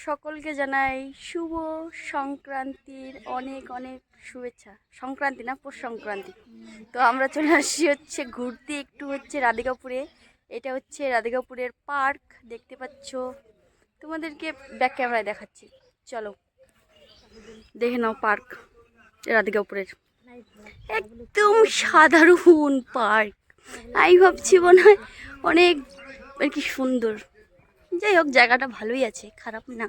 সকলকে জানাই শুভ সংক্রান্তির অনেক অনেক শুভেচ্ছা। সংক্রান্তি না, পৌষ সংক্রান্তি। তো আমরা চলে আসছি হচ্ছে ঘুরতে একটু হচ্ছে রাধিকাপুরে। এটা হচ্ছে রাধিকাপুরের পার্ক, দেখতে পাচ্ছ। তোমাদেরকে ব্যাক ক্যামেরায় দেখাচ্ছি, চলো দেখে নাও পার্ক রাধিকাপুরের। একদম সাধারণ পার্ক, আমি ভাবছি মনে হয় অনেক আর কি সুন্দর। যাই হোক, জায়গাটা ভালোই আছে, খারাপ না।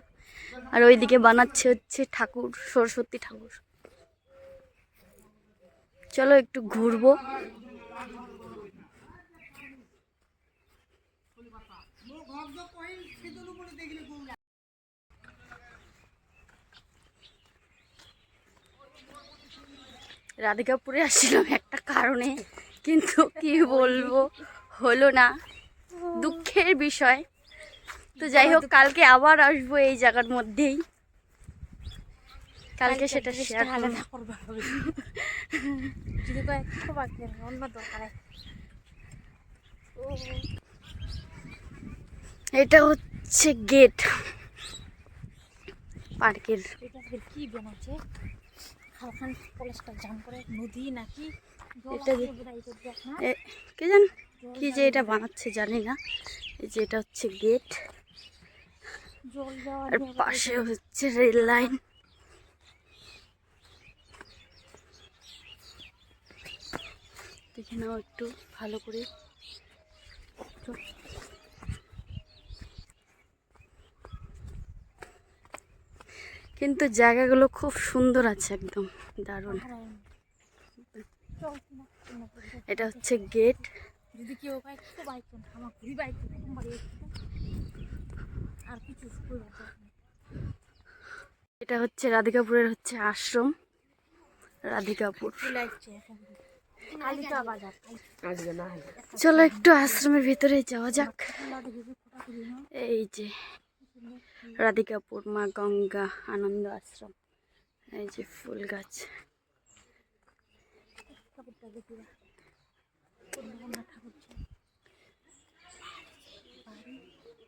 আর ওইদিকে বানাচ্ছে হচ্ছে ঠাকুর, সরস্বতী ঠাকুর। চলো একটু ঘুরবো। রাধিকাপুরে আসছিলাম একটা কারণে, কিন্তু কি বলবো, হলো না, দুঃখের বিষয়। তো যাই হোক, কালকে আবার আসবো এই জায়গার মধ্যেই। কালকে সেটা শেয়ার করব। এটা হচ্ছে গেট পার্কের। কি বানাচ্ছে নদী নাকি কে জান কি যে এটা বানাচ্ছে জানি না। এই যে এটা হচ্ছে গেট, আর পাশে হচ্ছে রেল লাইন। দেখে নাও একটু ভালো করে। কিন্তু জায়গাগুলো খুব সুন্দর আছে, একদম দারুণ। এটা হচ্ছে গেট। এটা হচ্ছে রাধিকাপুরের হচ্ছে আশ্রম, রাধিকাপুর। চলো একটু আশ্রমের ভিতরে যাওয়া যাক। এই যে রাধিকাপুর মা গঙ্গা আনন্দ আশ্রম। এই যে ফুল গাছ।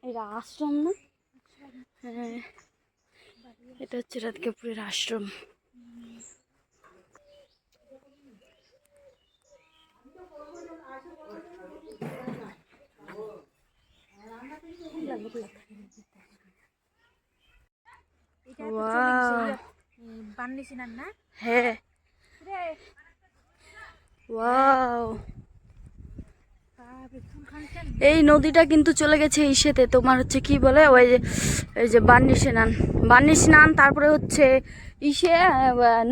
এটা আশ্রম না? হ্যাঁ, এটা হচ্ছে রাধিকাপুরের আশ্রম। হ্যাঁ, এই নদীটা কিন্তু চলে গেছে ইসেতে, তোমার হচ্ছে কি বলে, ওই যে বান্নি স্নান, তারপরে হচ্ছে ইসে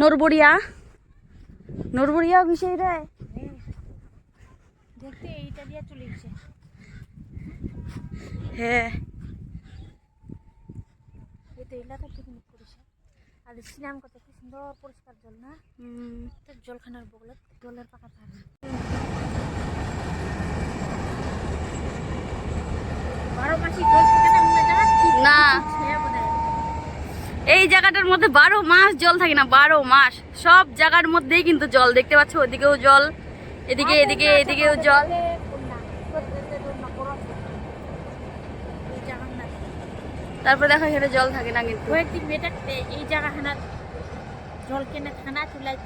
নরবরিয়া বিষয় রে। হ্যাঁ, আর স্নান করতে কি সুন্দর পরিষ্কার জল না, জলখানার বগলে জলের পাকা থাকে। না, এই জায়গাটার মধ্যে 12 মাস জল থাকে না, 12 মাস সব জায়গার মধ্যেই কিন্তু জল দেখতে পাচ্ছ। ওদিকেও জল, এদিকেও জল। তারপরে দেখো এখানে জল থাকে না, কিন্তু কয়েকদিন বেটাতে এই জায়গাখানা জল কেনে থানা চুলাই